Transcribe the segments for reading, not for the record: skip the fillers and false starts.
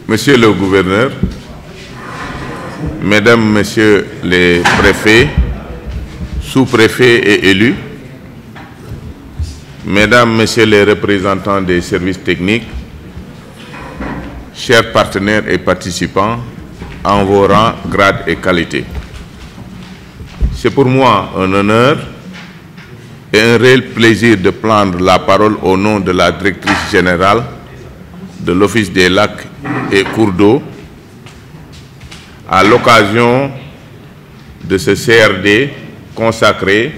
Monsieur le gouverneur, Mesdames, Messieurs les préfets, sous-préfets et élus, Mesdames, Messieurs les représentants des services techniques, chers partenaires et participants, en vos rangs, grades et qualités. C'est pour moi un honneur et un réel plaisir de prendre la parole au nom de la directrice générale de l'Office des lacs et cours d'eau à l'occasion de ce CRD consacré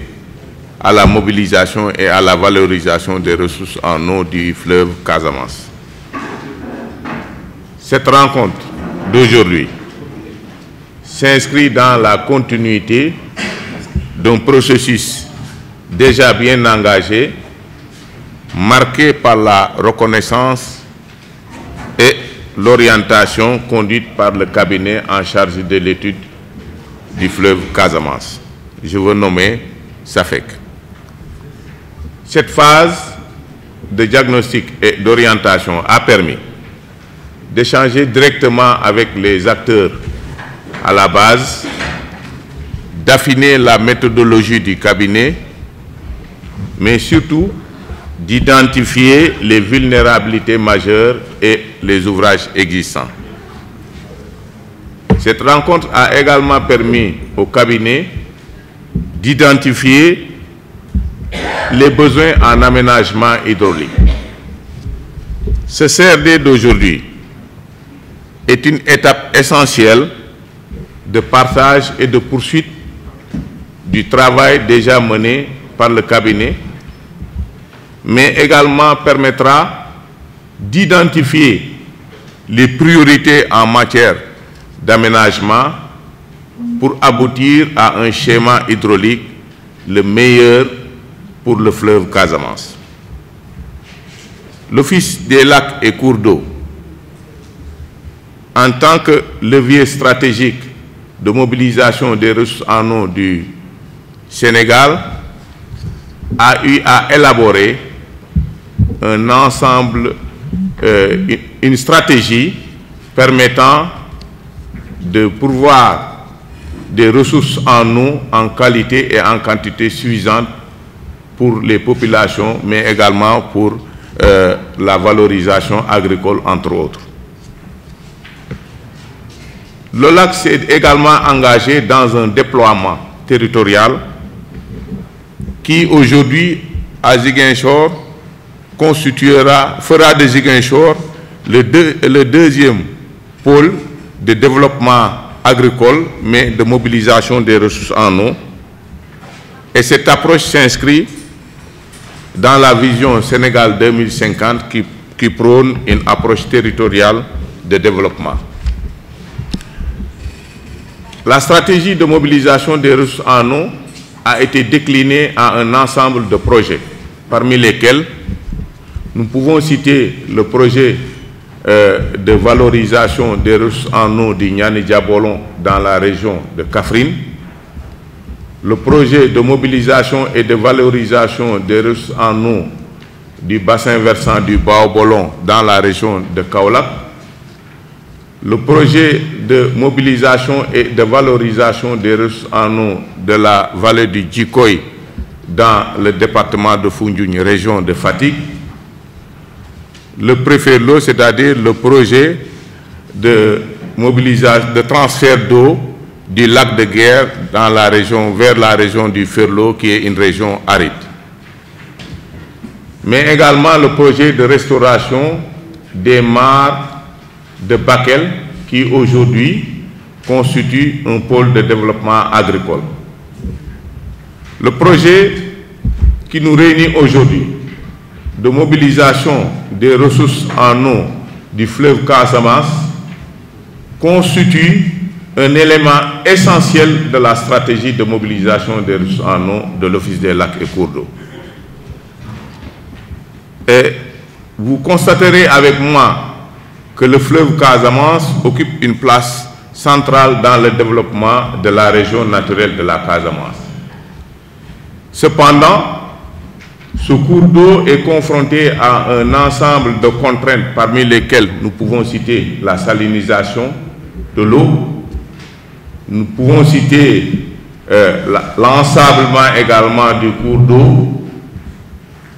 à la mobilisation et à la valorisation des ressources en eau du fleuve Casamance. Cette rencontre d'aujourd'hui s'inscrit dans la continuité d'un processus déjà bien engagé, marqué par la reconnaissance et l'orientation conduite par le cabinet en charge de l'étude du fleuve Casamance. Je veux nommer SAFEC. Cette phase de diagnostic et d'orientation a permis d'échanger directement avec les acteurs à la base, d'affiner la méthodologie du cabinet, mais surtout d'identifier les vulnérabilités majeures et les ouvrages existants. Cette rencontre a également permis au cabinet d'identifier les besoins en aménagement hydraulique. Ce CRD d'aujourd'hui est une étape essentielle de partage et de poursuite du travail déjà mené par le cabinet, mais également permettra d'identifier les priorités en matière d'aménagement pour aboutir à un schéma hydraulique le meilleur pour le fleuve Casamance. L'Office des lacs et cours d'eau, en tant que levier stratégique de mobilisation des ressources en eau du Sénégal, a eu à élaborer un ensemble, une stratégie permettant de pourvoir des ressources en eau en qualité et en quantité suffisante pour les populations, mais également pour la valorisation agricole, entre autres. L'OLAC s'est également engagé dans un déploiement territorial qui aujourd'hui à Ziguinchor fera de Ziguinchor le deuxième pôle de développement agricole, mais de mobilisation des ressources en eau. Et cette approche s'inscrit dans la vision Sénégal 2050 qui prône une approche territoriale de développement. La stratégie de mobilisation des ressources en eau a été déclinée en un ensemble de projets, parmi lesquels nous pouvons citer le projet de valorisation des ressources en eau du Niani-Diabolon dans la région de Kaffrine, le projet de mobilisation et de valorisation des ressources en eau du bassin versant du Baobolon dans la région de Kaolack, le projet de mobilisation et de valorisation des ressources en eau de la vallée du Djikoy dans le département de Foundiougne, région de Fatick, le préfet l'eau, c'est-à-dire le projet de mobilisation, de transfert d'eau du lac de Guerre dans la région, vers la région du Ferlo, qui est une région aride. Mais également le projet de restauration des mares de Bakel, qui aujourd'hui constitue un pôle de développement agricole. Le projet qui nous réunit aujourd'hui de mobilisation des ressources en eau du fleuve Casamance constitue un élément essentiel de la stratégie de mobilisation des ressources en eau de l'Office des lacs et cours d'eau. Et vous constaterez avec moi que le fleuve Casamance occupe une place centrale dans le développement de la région naturelle de la Casamance. Cependant, Ce cours d'eau est confronté à un ensemble de contraintes parmi lesquelles nous pouvons citer la salinisation de l'eau, nous pouvons citer l'ensablement également du cours d'eau,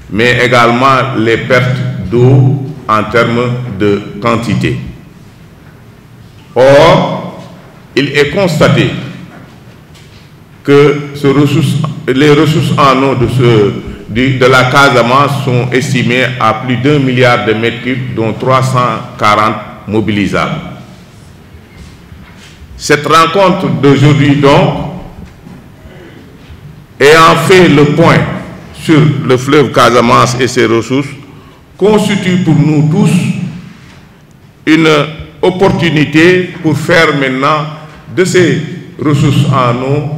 mais également les pertes d'eau en termes de quantité. Or, il est constaté que les ressources en eau de la Casamance sont estimées à plus d'1 milliard de mètres cubes, dont 340 mobilisables. Cette rencontre d'aujourd'hui, donc, ayant fait le point sur le fleuve Casamance et ses ressources, constitue pour nous tous une opportunité pour faire maintenant de ces ressources en eau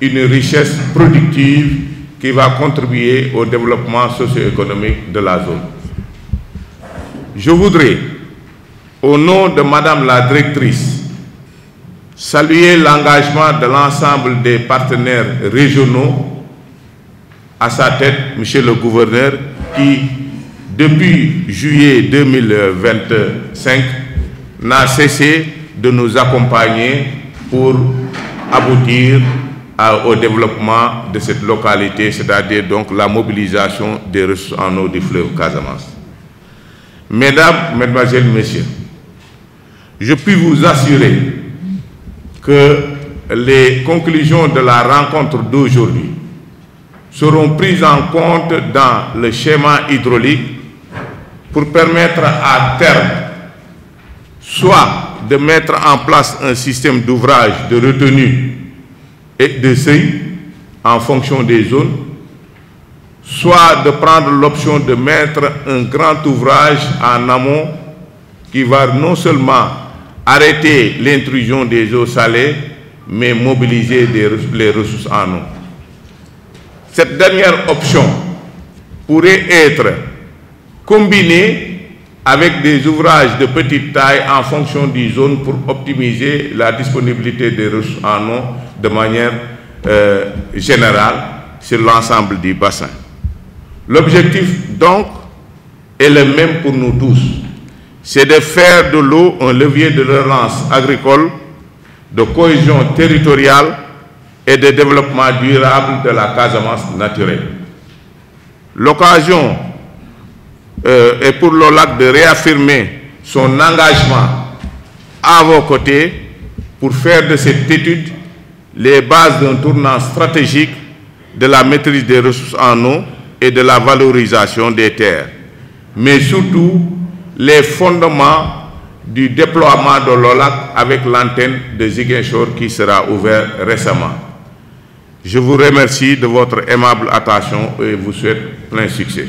une richesse productive qui va contribuer au développement socio-économique de la zone. Je voudrais, au nom de Madame la directrice, saluer l'engagement de l'ensemble des partenaires régionaux, à sa tête, Monsieur le gouverneur, qui, depuis juillet 2025, n'a cessé de nous accompagner pour aboutir au développement de cette localité, c'est-à-dire donc la mobilisation des ressources en eau du fleuve Casamance. Mesdames, Mesdemoiselles, Messieurs, je puis vous assurer que les conclusions de la rencontre d'aujourd'hui seront prises en compte dans le schéma hydraulique pour permettre à terme soit de mettre en place un système d'ouvrage de retenue et de seuil en fonction des zones, soit de prendre l'option de mettre un grand ouvrage en amont qui va non seulement arrêter l'intrusion des eaux salées, mais mobiliser les ressources en eau. Cette dernière option pourrait être combinée avec des ouvrages de petite taille en fonction des zones pour optimiser la disponibilité des ressources en eau de manière générale sur l'ensemble du bassin. L'objectif donc est le même pour nous tous, c'est de faire de l'eau un levier de relance agricole, de cohésion territoriale et de développement durable de la Casamance naturelle. L'occasion est pour l'OLAC de réaffirmer son engagement à vos côtés pour faire de cette étude les bases d'un tournant stratégique de la maîtrise des ressources en eau et de la valorisation des terres, mais surtout les fondements du déploiement de l'OLAC avec l'antenne de Ziguinchor qui sera ouverte récemment. Je vous remercie de votre aimable attention et vous souhaite plein succès.